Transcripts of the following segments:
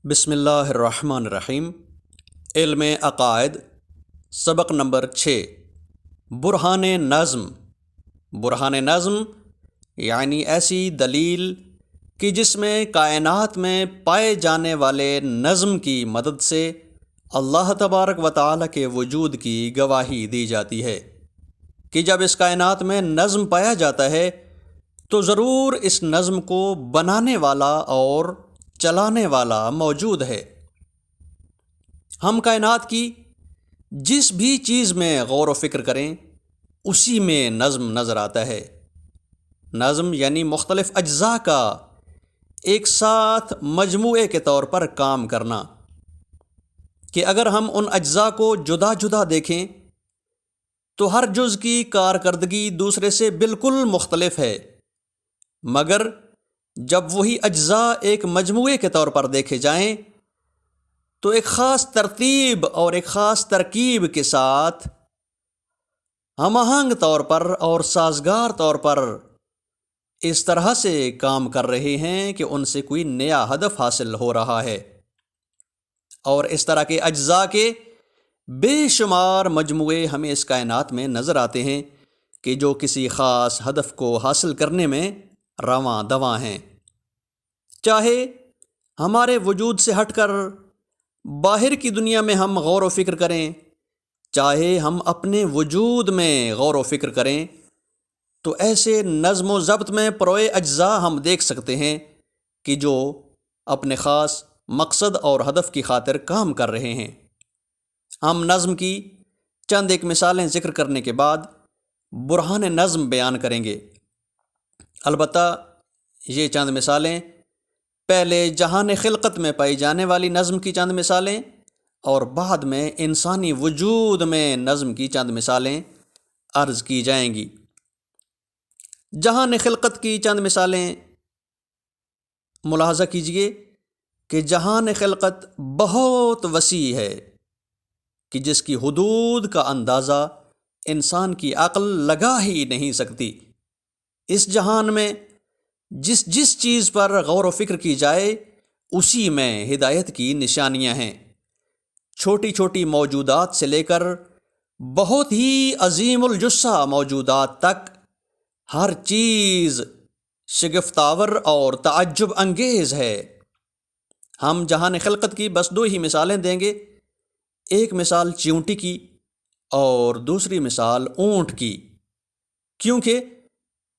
بسم اللہ الرحمن الرحیم۔ علم عقائد سبق نمبر 6 برہان نظم۔ برہان نظم یعنی ایسی دلیل کہ جس میں کائنات میں پائے جانے والے نظم کی مدد سے اللہ تبارک و تعالیٰ کے وجود کی گواہی دی جاتی ہے کہ جب اس کائنات میں نظم پایا جاتا ہے تو ضرور اس نظم کو بنانے والا اور چلانے والا موجود ہے۔ ہم کائنات کی جس بھی چیز میں غور و فکر کریں اسی میں نظم نظر آتا ہے۔ نظم یعنی مختلف اجزاء کا ایک ساتھ مجموعے کے طور پر کام کرنا، کہ اگر ہم ان اجزاء کو جدا جدا دیکھیں تو ہر جز کی کارکردگی دوسرے سے بالکل مختلف ہے، مگر جب وہی اجزاء ایک مجموعے کے طور پر دیکھے جائیں تو ایک خاص ترتیب اور ایک خاص ترکیب کے ساتھ ہم آہنگ طور پر اور سازگار طور پر اس طرح سے کام کر رہے ہیں کہ ان سے کوئی نیا ہدف حاصل ہو رہا ہے، اور اس طرح کے اجزاء کے بے شمار مجموعے ہمیں اس کائنات میں نظر آتے ہیں کہ جو کسی خاص ہدف کو حاصل کرنے میں رواں دواں ہیں۔ چاہے ہمارے وجود سے ہٹ کر باہر کی دنیا میں ہم غور و فکر کریں، چاہے ہم اپنے وجود میں غور و فکر کریں، تو ایسے نظم و ضبط میں پروئے اجزاء ہم دیکھ سکتے ہیں کہ جو اپنے خاص مقصد اور ہدف کی خاطر کام کر رہے ہیں۔ ہم نظم کی چند ایک مثالیں ذکر کرنے کے بعد برہان نظم بیان کریں گے۔ البتہ یہ چند مثالیں پہلے جہان خلقت میں پائی جانے والی نظم کی چند مثالیں اور بعد میں انسانی وجود میں نظم کی چند مثالیں عرض کی جائیں گی۔ جہان خلقت کی چند مثالیں ملاحظہ کیجئے کہ جہان خلقت بہت وسیع ہے کہ جس کی حدود کا اندازہ انسان کی عقل لگا ہی نہیں سکتی۔ اس جہان میں جس چیز پر غور و فکر کی جائے اسی میں ہدایت کی نشانیاں ہیں۔ چھوٹی چھوٹی موجودات سے لے کر بہت ہی عظیم الجثہ موجودات تک ہر چیز شگفتاور اور تعجب انگیز ہے۔ ہم جہان خلقت کی بس 2 ہی مثالیں دیں گے، ایک مثال چیونٹی کی اور دوسری مثال اونٹ کی، کیونکہ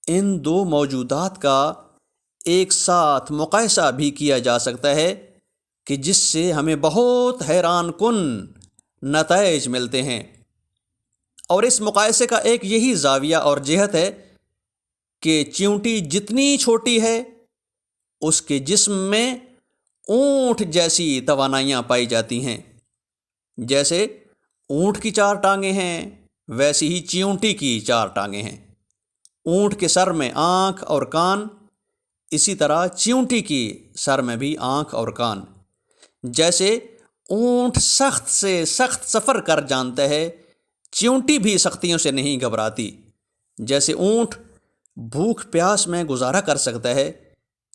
ان 2 موجودات کا ایک ساتھ مقایسہ بھی کیا جا سکتا ہے کہ جس سے ہمیں بہت حیران کن نتائج ملتے ہیں، اور اس مقایسے کا ایک یہی زاویہ اور جہت ہے کہ چیونٹی جتنی چھوٹی ہے اس کے جسم میں اونٹ جیسی توانائیاں پائی جاتی ہیں۔ جیسے اونٹ کی 4 ٹانگیں ہیں ویسی ہی چیونٹی کی 4 ٹانگیں ہیں۔ اونٹ کے سر میں آنکھ اور کان، اسی طرح چیونٹی کی سر میں بھی آنکھ اور کان۔ جیسے اونٹ سخت سے سخت سفر کر جانتا ہے، چیونٹی بھی سختیوں سے نہیں گھبراتی۔ جیسے اونٹ بھوک پیاس میں گزارا کر سکتا ہے،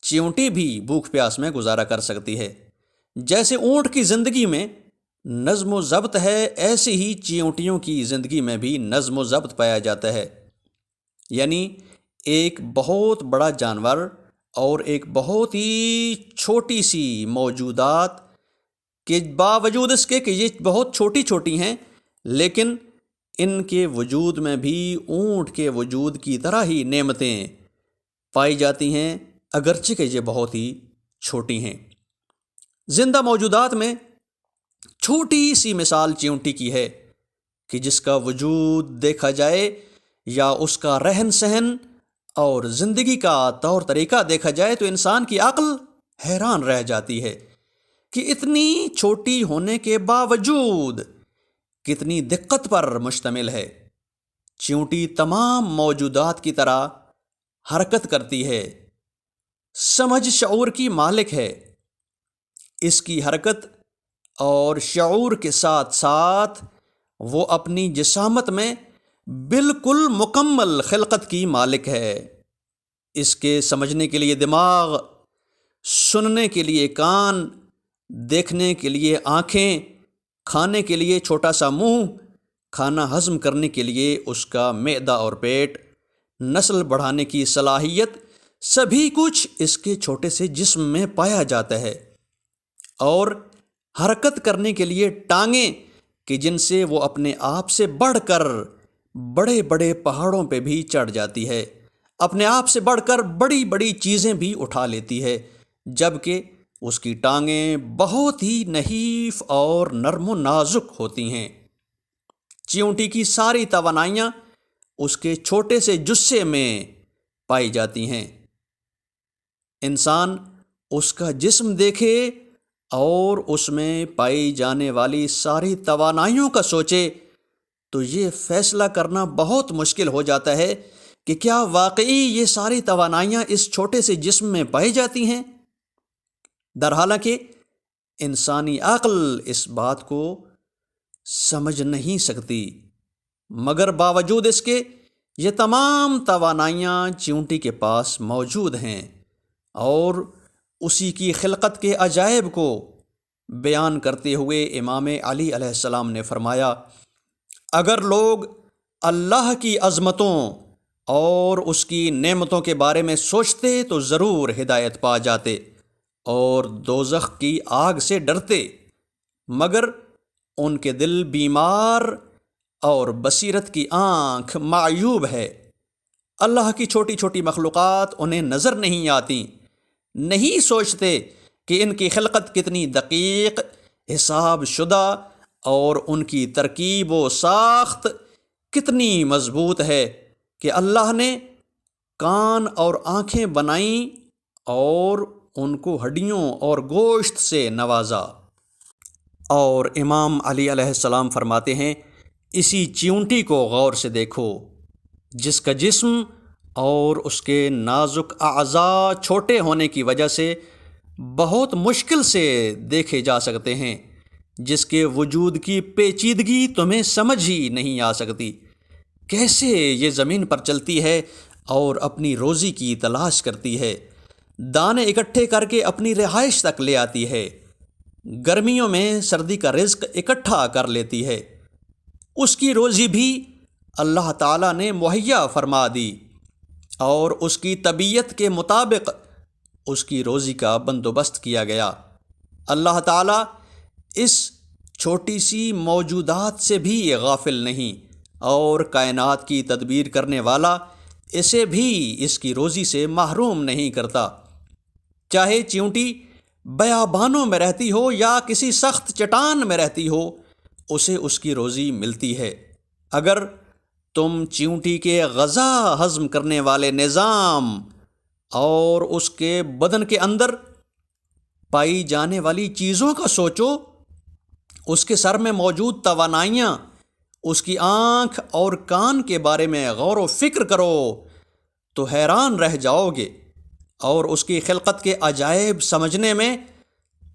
چیونٹی بھی بھوک پیاس میں گزارا کر سکتی ہے۔ جیسے اونٹ کی زندگی میں نظم و ضبط ہے، ایسے ہی چیونٹیوں کی زندگی میں بھی نظم و ضبط پایا جاتا ہے۔ یعنی ایک بہت بڑا جانور اور ایک بہت ہی چھوٹی سی موجودات کے باوجود اس کے کہ یہ بہت چھوٹی چھوٹی ہیں، لیکن ان کے وجود میں بھی اونٹ کے وجود کی طرح ہی نعمتیں پائی جاتی ہیں، اگرچہ کہ یہ بہت ہی چھوٹی ہیں۔ زندہ موجودات میں چھوٹی سی مثال چیونٹی کی ہے کہ جس کا وجود دیکھا جائے یا اس کا رہن سہن اور زندگی کا طور طریقہ دیکھا جائے تو انسان کی عقل حیران رہ جاتی ہے کہ اتنی چھوٹی ہونے کے باوجود کتنی دقت پر مشتمل ہے۔ چیونٹی تمام موجودات کی طرح حرکت کرتی ہے، سمجھ شعور کی مالک ہے۔ اس کی حرکت اور شعور کے ساتھ ساتھ وہ اپنی جسامت میں بالکل مکمل خلقت کی مالک ہے۔ اس کے سمجھنے کے لیے دماغ، سننے کے لیے کان دیکھنے کے لیے آنکھیں، کھانے کے لیے چھوٹا سا منہ، کھانا ہضم کرنے کے لیے اس کا معدہ اور پیٹ، نسل بڑھانے کی صلاحیت، سبھی کچھ اس کے چھوٹے سے جسم میں پایا جاتا ہے۔ اور حرکت کرنے کے لیے ٹانگیں کہ جن سے وہ اپنے آپ سے بڑھ کر بڑے بڑے پہاڑوں پہ بھی چڑھ جاتی ہے، اپنے آپ سے بڑھ کر بڑی بڑی چیزیں بھی اٹھا لیتی ہے، جبکہ اس کی ٹانگیں بہت ہی نحیف اور نرم و نازک ہوتی ہیں۔ چیونٹی کی ساری توانائیاں اس کے چھوٹے سے جسے میں پائی جاتی ہیں۔ انسان اس کا جسم دیکھے اور اس میں پائی جانے والی ساری توانائیوں کا سوچے تو یہ فیصلہ کرنا بہت مشکل ہو جاتا ہے کہ کیا واقعی یہ ساری توانائیاں اس چھوٹے سے جسم میں پائی جاتی ہیں؟ درحالانکہ انسانی عقل اس بات کو سمجھ نہیں سکتی، مگر باوجود اس کے یہ تمام توانائیاں چیونٹی کے پاس موجود ہیں، اور اسی کی خلقت کے عجائب کو بیان کرتے ہوئے امام علی علیہ السلام نے فرمایا، اگر لوگ اللہ کی عظمتوں اور اس کی نعمتوں کے بارے میں سوچتے تو ضرور ہدایت پا جاتے اور دوزخ کی آگ سے ڈرتے، مگر ان کے دل بیمار اور بصیرت کی آنکھ معیوب ہے۔ اللہ کی چھوٹی چھوٹی مخلوقات انہیں نظر نہیں آتی، نہیں سوچتے کہ ان کی خلقت کتنی دقیق، حساب شدہ اور ان کی ترکیب و ساخت کتنی مضبوط ہے کہ اللہ نے کان اور آنکھیں بنائیں اور ان کو ہڈیوں اور گوشت سے نوازا۔ اور امام علی علیہ السلام فرماتے ہیں، اسی چیونٹی کو غور سے دیکھو جس کا جسم اور اس کے نازک اعضاء چھوٹے ہونے کی وجہ سے بہت مشکل سے دیکھے جا سکتے ہیں، جس کے وجود کی پیچیدگی تمہیں سمجھ ہی نہیں آ سکتی۔ کیسے یہ زمین پر چلتی ہے اور اپنی روزی کی تلاش کرتی ہے، دانے اکٹھے کر کے اپنی رہائش تک لے آتی ہے، گرمیوں میں سردی کا رزق اکٹھا کر لیتی ہے، اس کی روزی بھی اللہ تعالیٰ نے مہیا فرما دی اور اس کی طبیعت کے مطابق اس کی روزی کا بندوبست کیا گیا۔ اللہ تعالیٰ اس چھوٹی سی موجودات سے بھی غافل نہیں، اور کائنات کی تدبیر کرنے والا اسے بھی اس کی روزی سے محروم نہیں کرتا۔ چاہے چیونٹی بیابانوں میں رہتی ہو یا کسی سخت چٹان میں رہتی ہو، اسے اس کی روزی ملتی ہے۔ اگر تم چیونٹی کے غذا ہضم کرنے والے نظام اور اس کے بدن کے اندر پائی جانے والی چیزوں کا سوچو، اس کے سر میں موجود توانائیاں، اس کی آنکھ اور کان کے بارے میں غور و فکر کرو تو حیران رہ جاؤ گے، اور اس کی خلقت کے عجائب سمجھنے میں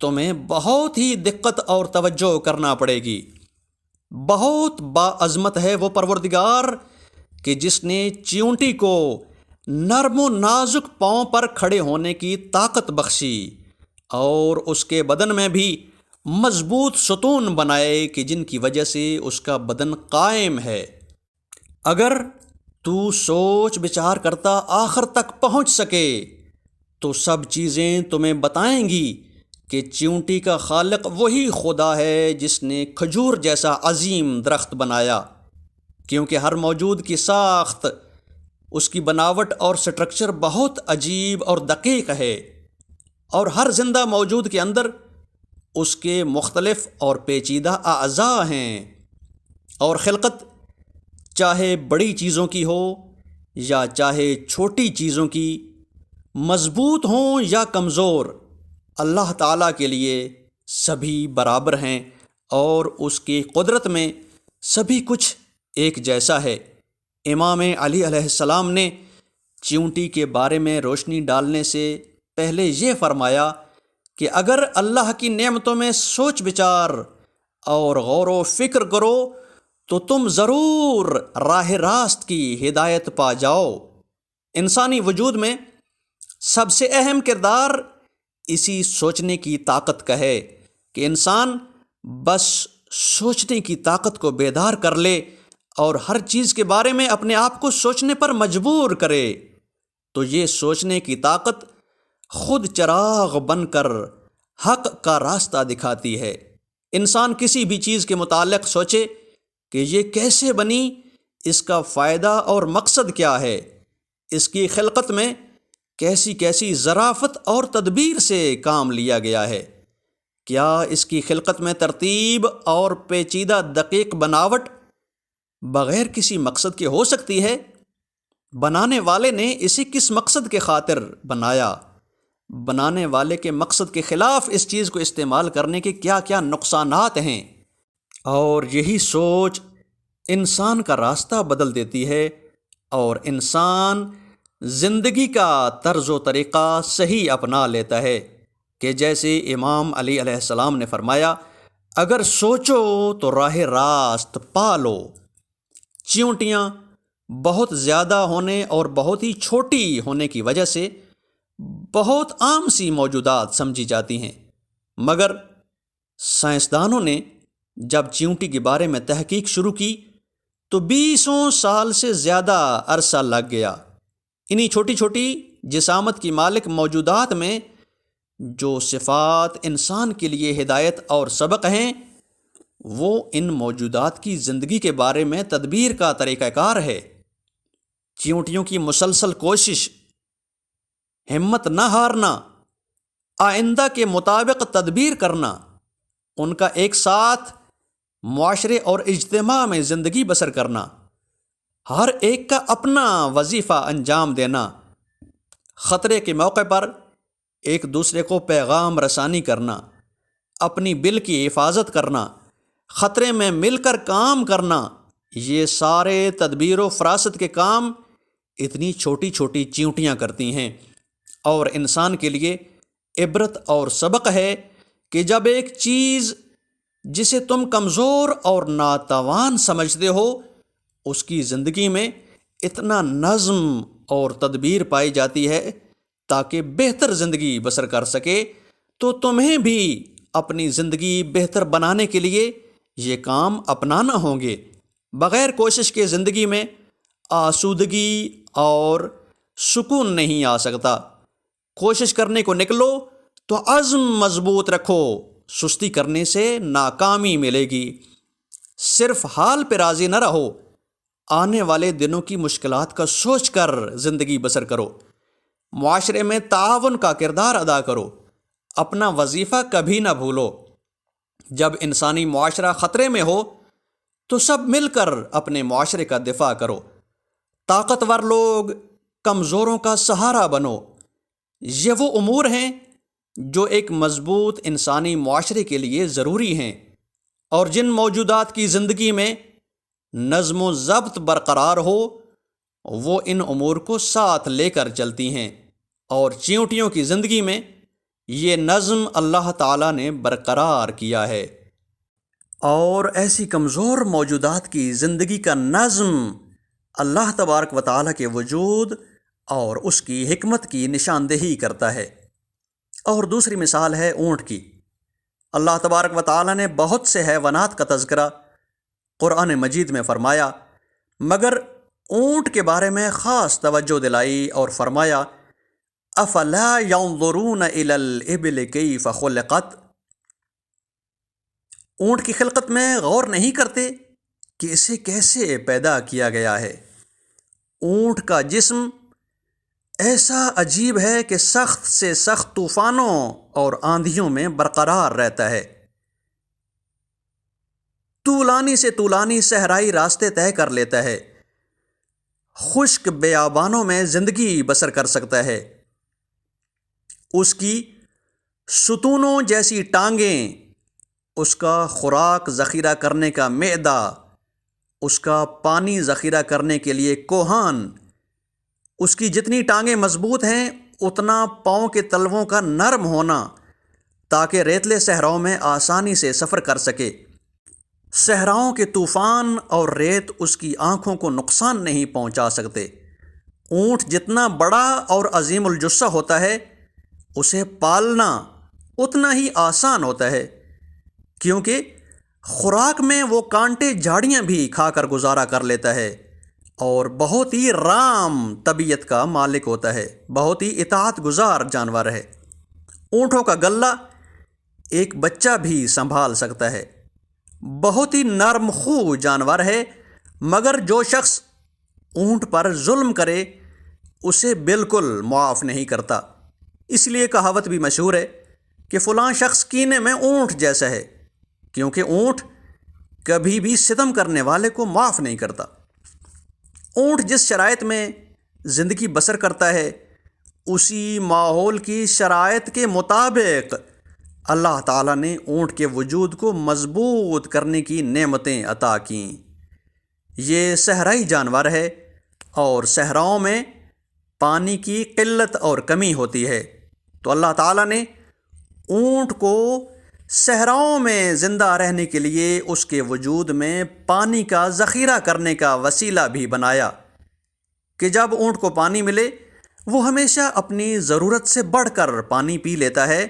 تمہیں بہت ہی دقت اور توجہ کرنا پڑے گی۔ بہت باعظمت ہے وہ پروردگار کہ جس نے چیونٹی کو نرم و نازک پاؤں پر کھڑے ہونے کی طاقت بخشی، اور اس کے بدن میں بھی مضبوط ستون بنائے کہ جن کی وجہ سے اس کا بدن قائم ہے۔ اگر تو سوچ بچار کرتا آخر تک پہنچ سکے تو سب چیزیں تمہیں بتائیں گی کہ چیونٹی کا خالق وہی خدا ہے جس نے کھجور جیسا عظیم درخت بنایا، کیونکہ ہر موجود کی ساخت، اس کی بناوٹ اور سٹرکچر بہت عجیب اور دقیق ہے، اور ہر زندہ موجود کے اندر اس کے مختلف اور پیچیدہ اعضاء ہیں، اور خلقت چاہے بڑی چیزوں کی ہو یا چاہے چھوٹی چیزوں کی، مضبوط ہوں یا کمزور، اللہ تعالیٰ کے لیے سبھی برابر ہیں، اور اس کی قدرت میں سبھی کچھ ایک جیسا ہے۔ امام علی علیہ السلام نے چیونٹی کے بارے میں روشنی ڈالنے سے پہلے یہ فرمایا کہ اگر اللہ کی نعمتوں میں سوچ بچار اور غور و فکر کرو تو تم ضرور راہ راست کی ہدایت پا جاؤ۔ انسانی وجود میں سب سے اہم کردار اسی سوچنے کی طاقت کا ہے کہ انسان بس سوچنے کی طاقت کو بیدار کر لے اور ہر چیز کے بارے میں اپنے آپ کو سوچنے پر مجبور کرے، تو یہ سوچنے کی طاقت خود چراغ بن کر حق کا راستہ دکھاتی ہے۔ انسان کسی بھی چیز کے متعلق سوچے کہ یہ کیسے بنی، اس کا فائدہ اور مقصد کیا ہے، اس کی خلقت میں کیسی کیسی ظرافت اور تدبیر سے کام لیا گیا ہے، کیا اس کی خلقت میں ترتیب اور پیچیدہ دقیق بناوٹ بغیر کسی مقصد کے ہو سکتی ہے؟ بنانے والے نے اسے کس مقصد کے خاطر بنایا؟ بنانے والے کے مقصد کے خلاف اس چیز کو استعمال کرنے کے کیا کیا نقصانات ہیں؟ اور یہی سوچ انسان کا راستہ بدل دیتی ہے اور انسان زندگی کا طرز و طریقہ صحیح اپنا لیتا ہے، کہ جیسے امام علی علیہ السلام نے فرمایا، اگر سوچو تو راہ راست پالو۔ چیونٹیاں بہت زیادہ ہونے اور بہت ہی چھوٹی ہونے کی وجہ سے بہت عام سی موجودات سمجھی جاتی ہیں، مگر سائنسدانوں نے جب چیونٹی کے بارے میں تحقیق شروع کی تو 20 سال سے زیادہ عرصہ لگ گیا۔ انہی چھوٹی چھوٹی جسامت کی مالک موجودات میں جو صفات انسان کے لیے ہدایت اور سبق ہیں، وہ ان موجودات کی زندگی کے بارے میں تدبیر کا طریقہ کار ہے۔ چیونٹیوں کی مسلسل کوشش، ہمت نہ ہارنا، آئندہ کے مطابق تدبیر کرنا، ان کا ایک ساتھ معاشرے اور اجتماع میں زندگی بسر کرنا، ہر ایک کا اپنا وظیفہ انجام دینا، خطرے کے موقع پر ایک دوسرے کو پیغام رسانی کرنا، اپنی بل کی حفاظت کرنا، خطرے میں مل کر کام کرنا، یہ سارے تدبیر و فراست کے کام اتنی چھوٹی چھوٹی چیونٹیاں کرتی ہیں۔ اور انسان کے لیے عبرت اور سبق ہے کہ جب ایک چیز جسے تم کمزور اور ناتوان سمجھتے ہو، اس کی زندگی میں اتنا نظم اور تدبیر پائی جاتی ہے تاکہ بہتر زندگی بسر کر سکے، تو تمہیں بھی اپنی زندگی بہتر بنانے کے لیے یہ کام اپنانا ہوں گے۔ بغیر کوشش کے زندگی میں آسودگی اور سکون نہیں آ سکتا۔ کوشش کرنے کو نکلو تو عزم مضبوط رکھو، سستی کرنے سے ناکامی ملے گی۔ صرف حال پہ راضی نہ رہو، آنے والے دنوں کی مشکلات کا سوچ کر زندگی بسر کرو، معاشرے میں تعاون کا کردار ادا کرو، اپنا وظیفہ کبھی نہ بھولو۔ جب انسانی معاشرہ خطرے میں ہو تو سب مل کر اپنے معاشرے کا دفاع کرو، طاقتور لوگ کمزوروں کا سہارا بنو۔ یہ وہ امور ہیں جو ایک مضبوط انسانی معاشرے کے لیے ضروری ہیں، اور جن موجودات کی زندگی میں نظم و ضبط برقرار ہو وہ ان امور کو ساتھ لے کر چلتی ہیں، اور چیونٹیوں کی زندگی میں یہ نظم اللہ تعالیٰ نے برقرار کیا ہے۔ اور ایسی کمزور موجودات کی زندگی کا نظم اللہ تبارک و تعالیٰ کے وجود اور اس کی حکمت کی نشاندہی کرتا ہے۔ اور دوسری مثال ہے اونٹ کی۔ اللہ تبارک و تعالیٰ نے بہت سے حیوانات کا تذکرہ قرآن مجید میں فرمایا، مگر اونٹ کے بارے میں خاص توجہ دلائی اور فرمایا، افلا ينظرون الى الابل كيف خلقت۔ اونٹ کی خلقت میں غور نہیں کرتے کہ اسے کیسے پیدا کیا گیا ہے۔ اونٹ کا جسم ایسا عجیب ہے کہ سخت سے سخت طوفانوں اور آندھیوں میں برقرار رہتا ہے، طولانی سے طولانی صحرائی راستے طے کر لیتا ہے، خشک بیابانوں میں زندگی بسر کر سکتا ہے۔ اس کی ستونوں جیسی ٹانگیں، اس کا خوراک ذخیرہ کرنے کا معدہ، اس کا پانی ذخیرہ کرنے کے لیے کوہان، اس کی جتنی ٹانگیں مضبوط ہیں اتنا پاؤں کے تلووں کا نرم ہونا تاکہ ریتلے صحراؤں میں آسانی سے سفر کر سکے۔ صحراؤں کے طوفان اور ریت اس کی آنکھوں کو نقصان نہیں پہنچا سکتے۔ اونٹ جتنا بڑا اور عظیم الجثہ ہوتا ہے، اسے پالنا اتنا ہی آسان ہوتا ہے، کیونکہ خوراک میں وہ کانٹے جھاڑیاں بھی کھا کر گزارا کر لیتا ہے اور بہت ہی رام طبیعت کا مالک ہوتا ہے، بہت ہی اطاعت گزار جانور ہے۔ اونٹوں کا گلہ ایک بچہ بھی سنبھال سکتا ہے، بہت ہی نرم خو جانور ہے، مگر جو شخص اونٹ پر ظلم کرے اسے بالکل معاف نہیں کرتا۔ اس لیے کہاوت بھی مشہور ہے کہ فلاں شخص کینے میں اونٹ جیسا ہے، کیونکہ اونٹ کبھی بھی ستم کرنے والے کو معاف نہیں کرتا۔ اونٹ جس شرائط میں زندگی بسر کرتا ہے، اسی ماحول کی شرائط کے مطابق اللہ تعالیٰ نے اونٹ کے وجود کو مضبوط کرنے کی نعمتیں عطا کیں۔ یہ صحرائی جانور ہے اور صحراؤں میں پانی کی قلت اور کمی ہوتی ہے، تو اللہ تعالیٰ نے اونٹ کو صحراؤں میں زندہ رہنے کے لیے اس کے وجود میں پانی کا ذخیرہ کرنے کا وسیلہ بھی بنایا کہ جب اونٹ کو پانی ملے وہ ہمیشہ اپنی ضرورت سے بڑھ کر پانی پی لیتا ہے،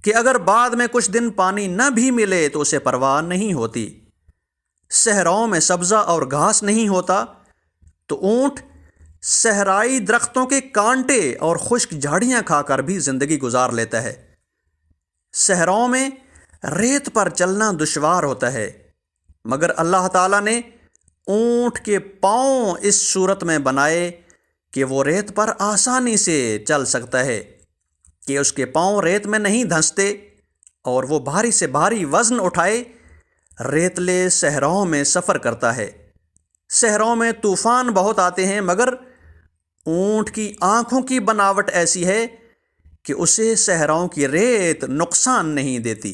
کہ اگر بعد میں کچھ دن پانی نہ بھی ملے تو اسے پرواہ نہیں ہوتی۔ صحراؤں میں سبزہ اور گھاس نہیں ہوتا تو اونٹ صحرائی درختوں کے کانٹے اور خشک جھاڑیاں کھا کر بھی زندگی گزار لیتا ہے۔ صحراؤں میں ریت پر چلنا دشوار ہوتا ہے، مگر اللہ تعالیٰ نے اونٹ کے پاؤں اس صورت میں بنائے کہ وہ ریت پر آسانی سے چل سکتا ہے، کہ اس کے پاؤں ریت میں نہیں دھنستے اور وہ بھاری سے بھاری وزن اٹھائے ریتلے صحراؤں میں سفر کرتا ہے۔ صحراؤں میں طوفان بہت آتے ہیں، مگر اونٹ کی آنکھوں کی بناوٹ ایسی ہے کہ اسے صحراؤں کی ریت نقصان نہیں دیتی۔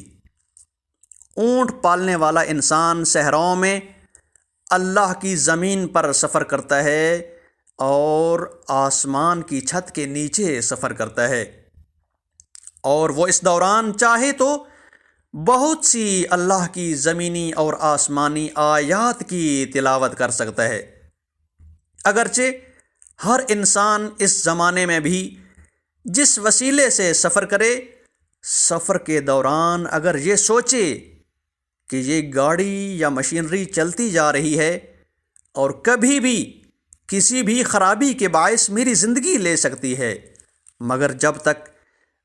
اونٹ پالنے والا انسان صحراؤں میں اللہ کی زمین پر سفر کرتا ہے اور آسمان کی چھت کے نیچے سفر کرتا ہے، اور وہ اس دوران چاہے تو بہت سی اللہ کی زمینی اور آسمانی آیات کی تلاوت کر سکتا ہے۔ اگرچہ ہر انسان اس زمانے میں بھی جس وسیلے سے سفر کرے، سفر کے دوران اگر یہ سوچے کہ یہ گاڑی یا مشینری چلتی جا رہی ہے اور کبھی بھی کسی بھی خرابی کے باعث میری زندگی لے سکتی ہے، مگر جب تک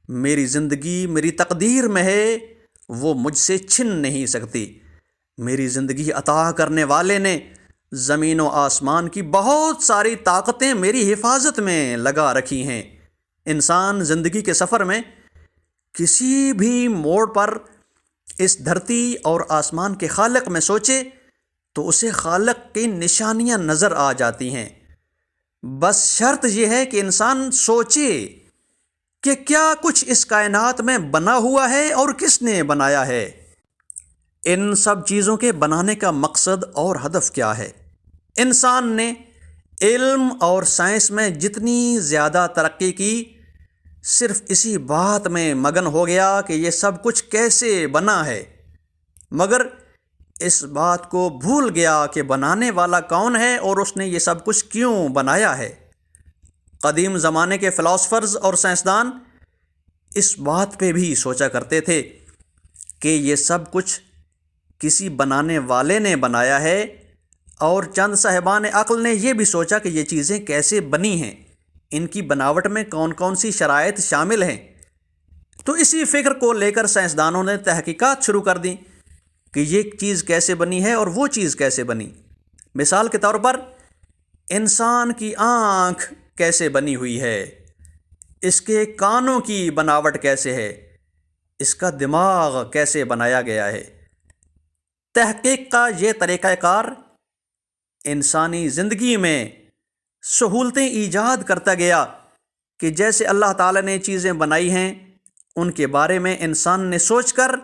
میری زندگی میری تقدیر میں ہے وہ مجھ سے چھن نہیں سکتی۔ میری زندگی عطا کرنے والے نے زمین و آسمان کی بہت ساری طاقتیں میری حفاظت میں لگا رکھی ہیں۔ انسان زندگی کے سفر میں کسی بھی موڑ پر اس دھرتی اور آسمان کے خالق میں سوچے تو اسے خالق کی نشانیاں نظر آ جاتی ہیں۔ بس شرط یہ ہے کہ انسان سوچے کہ کیا کچھ اس کائنات میں بنا ہوا ہے اور کس نے بنایا ہے، ان سب چیزوں کے بنانے کا مقصد اور ہدف کیا ہے۔ انسان نے علم اور سائنس میں جتنی زیادہ ترقی کی، صرف اسی بات میں مگن ہو گیا کہ یہ سب کچھ کیسے بنا ہے، مگر اس بات کو بھول گیا کہ بنانے والا کون ہے اور اس نے یہ سب کچھ کیوں بنایا ہے۔ قدیم زمانے کے فلاسفرز اور سائنسدان اس بات پہ بھی سوچا کرتے تھے کہ یہ سب کچھ کسی بنانے والے نے بنایا ہے، اور چند صاحبان عقل نے یہ بھی سوچا کہ یہ چیزیں کیسے بنی ہیں، ان کی بناوٹ میں کون کون سی شرائط شامل ہیں۔ تو اسی فکر کو لے کر سائنسدانوں نے تحقیقات شروع کر دیں کہ یہ چیز کیسے بنی ہے اور وہ چیز کیسے بنی۔ مثال کے طور پر انسان کی آنکھ کیسے بنی ہوئی ہے، اس کے کانوں کی بناوٹ کیسے ہے، اس کا دماغ کیسے بنایا گیا ہے۔ تحقیق کا یہ طریقہ کار انسانی زندگی میں سہولتیں ایجاد کرتا گیا کہ جیسے اللہ تعالیٰ نے چیزیں بنائی ہیں ان کے بارے میں انسان نے سوچ کر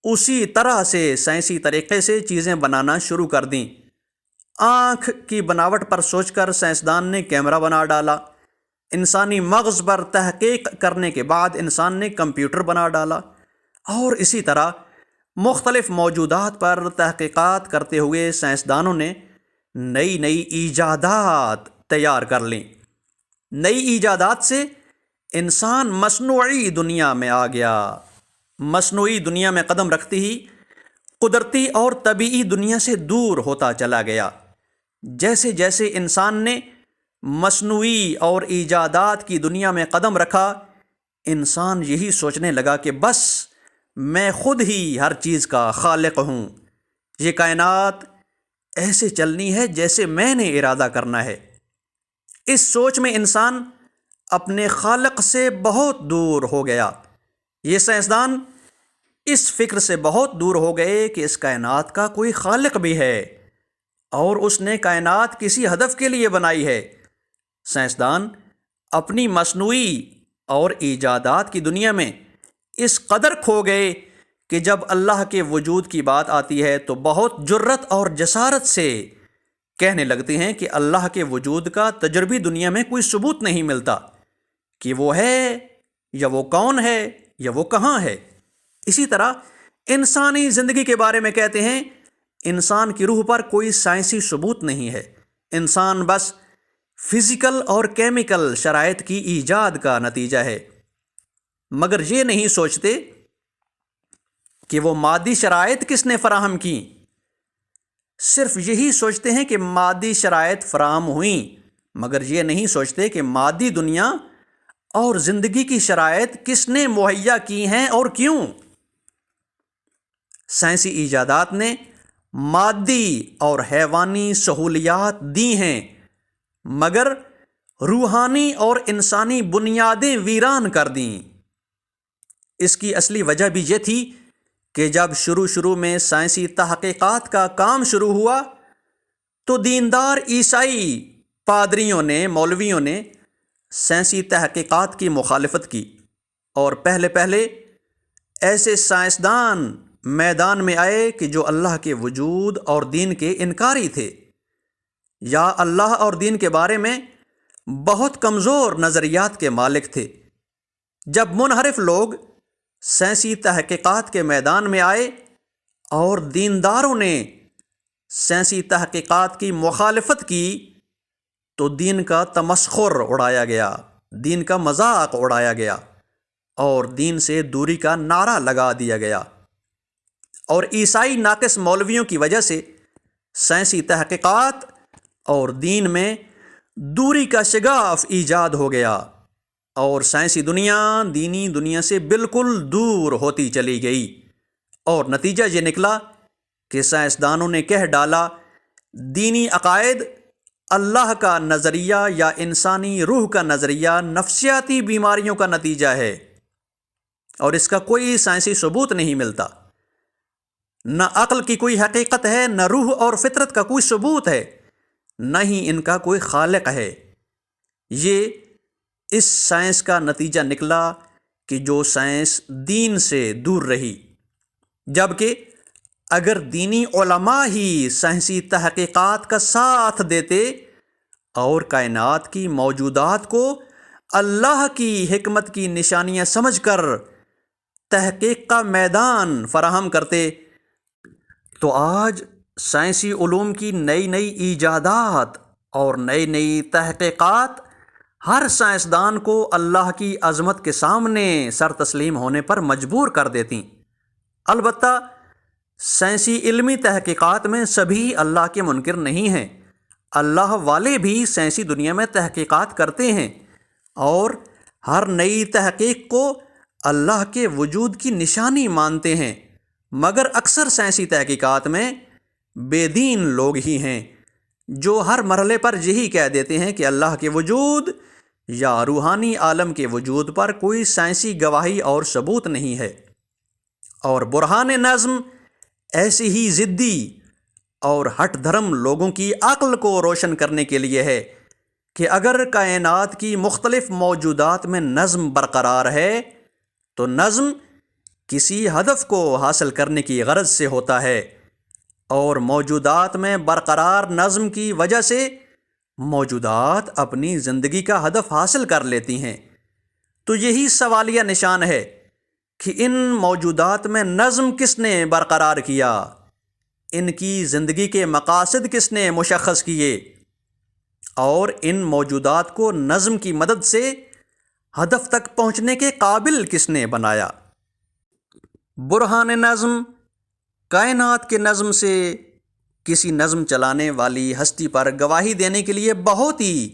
اسی طرح سے سائنسی طریقے سے چیزیں بنانا شروع کر دیں۔ آنکھ کی بناوٹ پر سوچ کر سائنسدان نے کیمرہ بنا ڈالا، انسانی مغز پر تحقیق کرنے کے بعد انسان نے کمپیوٹر بنا ڈالا، اور اسی طرح مختلف موجودات پر تحقیقات کرتے ہوئے سائنسدانوں نے نئی نئی ایجادات تیار کر لیں۔ نئی ایجادات سے انسان مصنوعی دنیا میں آ گیا، مصنوعی دنیا میں قدم رکھتے ہی قدرتی اور طبیعی دنیا سے دور ہوتا چلا گیا۔ جیسے جیسے انسان نے مصنوعی اور ایجادات کی دنیا میں قدم رکھا، انسان یہی سوچنے لگا کہ بس میں خود ہی ہر چیز کا خالق ہوں، یہ کائنات ایسے چلنی ہے جیسے میں نے ارادہ کرنا ہے۔ اس سوچ میں انسان اپنے خالق سے بہت دور ہو گیا۔ یہ سائنسدان اس فکر سے بہت دور ہو گئے کہ اس کائنات کا کوئی خالق بھی ہے اور اس نے کائنات کسی ہدف کے لیے بنائی ہے۔ سائنسدان اپنی مصنوعی اور ایجادات کی دنیا میں اس قدر کھو گئے کہ جب اللہ کے وجود کی بات آتی ہے تو بہت جرأت اور جسارت سے کہنے لگتے ہیں کہ اللہ کے وجود کا تجربی دنیا میں کوئی ثبوت نہیں ملتا کہ وہ ہے یا وہ کون ہے یا وہ کہاں ہے۔ اسی طرح انسانی زندگی کے بارے میں کہتے ہیں انسان کی روح پر کوئی سائنسی ثبوت نہیں ہے، انسان بس فزیکل اور کیمیکل شرائط کی ایجاد کا نتیجہ ہے، مگر یہ نہیں سوچتے کہ وہ مادی شرائط کس نے فراہم کی۔ صرف یہی سوچتے ہیں کہ مادی شرائط فراہم ہوئیں، مگر یہ نہیں سوچتے کہ مادی دنیا اور زندگی کی شرائط کس نے مہیا کی ہیں اور کیوں۔ سائنسی ایجادات نے مادی اور حیوانی سہولیات دی ہیں، مگر روحانی اور انسانی بنیادیں ویران کر دیں۔ اس کی اصلی وجہ بھی یہ تھی کہ جب شروع میں سائنسی تحقیقات کا کام شروع ہوا تو دیندار عیسائی پادریوں نے، مولویوں نے سائنسی تحقیقات کی مخالفت کی، اور پہلے ایسے سائنسدان میدان میں آئے کہ جو اللہ کے وجود اور دین کے انکاری تھے، یا اللہ اور دین کے بارے میں بہت کمزور نظریات کے مالک تھے۔ جب منحرف لوگ سائنسی تحقیقات کے میدان میں آئے اور دینداروں نے سائنسی تحقیقات کی مخالفت کی تو دین کا تمسخر اڑایا گیا، دین کا مذاق اڑایا گیا اور دین سے دوری کا نعرہ لگا دیا گیا، اور عیسائی ناقص مولویوں کی وجہ سے سائنسی تحقیقات اور دین میں دوری کا شگاف ایجاد ہو گیا، اور سائنسی دنیا دینی دنیا سے بالکل دور ہوتی چلی گئی، اور نتیجہ یہ نکلا کہ سائنسدانوں نے کہہ ڈالا دینی عقائد اللہ کا نظریہ یا انسانی روح کا نظریہ نفسیاتی بیماریوں کا نتیجہ ہے، اور اس کا کوئی سائنسی ثبوت نہیں ملتا۔ نہ عقل کی کوئی حقیقت ہے، نہ روح اور فطرت کا کوئی ثبوت ہے، نہ ہی ان کا کوئی خالق ہے۔ یہ اس سائنس کا نتیجہ نکلا کہ جو سائنس دین سے دور رہی، جبکہ اگر دینی علماء ہی سائنسی تحقیقات کا ساتھ دیتے اور کائنات کی موجودات کو اللہ کی حکمت کی نشانیاں سمجھ کر تحقیق کا میدان فراہم کرتے، تو آج سائنسی علوم کی نئی ایجادات اور نئی تحقیقات ہر سائنسدان کو اللہ کی عظمت کے سامنے سر تسلیم ہونے پر مجبور کر دیتی۔ البتہ سائنسی علمی تحقیقات میں سبھی اللہ کے منکر نہیں ہیں، اللہ والے بھی سائنسی دنیا میں تحقیقات کرتے ہیں اور ہر نئی تحقیق کو اللہ کے وجود کی نشانی مانتے ہیں، مگر اکثر سائنسی تحقیقات میں بے دین لوگ ہی ہیں جو ہر مرحلے پر یہی کہہ دیتے ہیں کہ اللہ کے وجود یا روحانی عالم کے وجود پر کوئی سائنسی گواہی اور ثبوت نہیں ہے۔ اور برہان نظم ایسی ہی ضدی اور ہٹ دھرم لوگوں کی عقل کو روشن کرنے کے لیے ہے کہ اگر کائنات کی مختلف موجودات میں نظم برقرار ہے تو نظم کسی ہدف کو حاصل کرنے کی غرض سے ہوتا ہے، اور موجودات میں برقرار نظم کی وجہ سے موجودات اپنی زندگی کا ہدف حاصل کر لیتی ہیں۔ تو یہی سوالیہ نشان ہے کہ ان موجودات میں نظم کس نے برقرار کیا، ان کی زندگی کے مقاصد کس نے مشخص کیے، اور ان موجودات کو نظم کی مدد سے ہدف تک پہنچنے کے قابل کس نے بنایا۔ برہان نظم کائنات کے نظم سے کسی نظم چلانے والی ہستی پر گواہی دینے کے لیے بہت ہی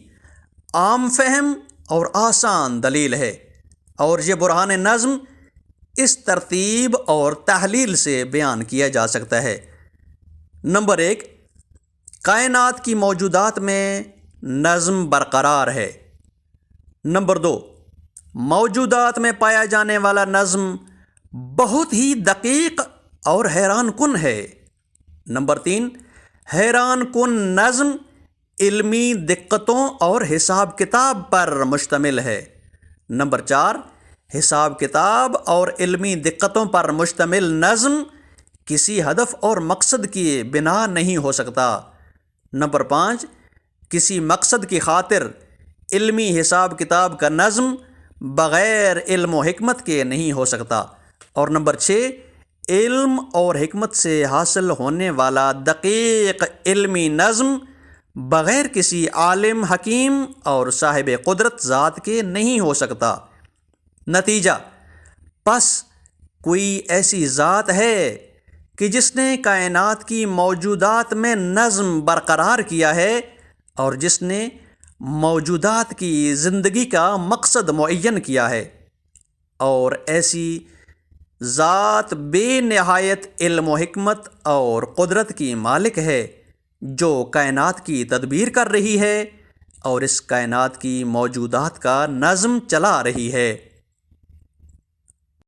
عام فہم اور آسان دلیل ہے، اور یہ برہان نظم اس ترتیب اور تحلیل سے بیان کیا جا سکتا ہے۔ نمبر 1، کائنات کی موجودات میں نظم برقرار ہے۔ نمبر 2، موجودات میں پایا جانے والا نظم بہت ہی دقیق اور حیران کن ہے۔ نمبر 3، حیران کن نظم علمی دقتوں اور حساب کتاب پر مشتمل ہے۔ نمبر 4، حساب کتاب اور علمی دقتوں پر مشتمل نظم کسی ہدف اور مقصد کی بنا نہیں ہو سکتا۔ نمبر 5، کسی مقصد کی خاطر علمی حساب کتاب کا نظم بغیر علم و حکمت کے نہیں ہو سکتا۔ اور نمبر 6، علم اور حکمت سے حاصل ہونے والا دقیق علمی نظم بغیر کسی عالم، حکیم اور صاحب قدرت ذات کے نہیں ہو سکتا۔ نتیجہ، پس کوئی ایسی ذات ہے کہ جس نے کائنات کی موجودات میں نظم برقرار کیا ہے اور جس نے موجودات کی زندگی کا مقصد معین کیا ہے، اور ایسی ذات بے نہایت علم و حکمت اور قدرت کی مالک ہے جو کائنات کی تدبیر کر رہی ہے اور اس کائنات کی موجودات کا نظم چلا رہی ہے۔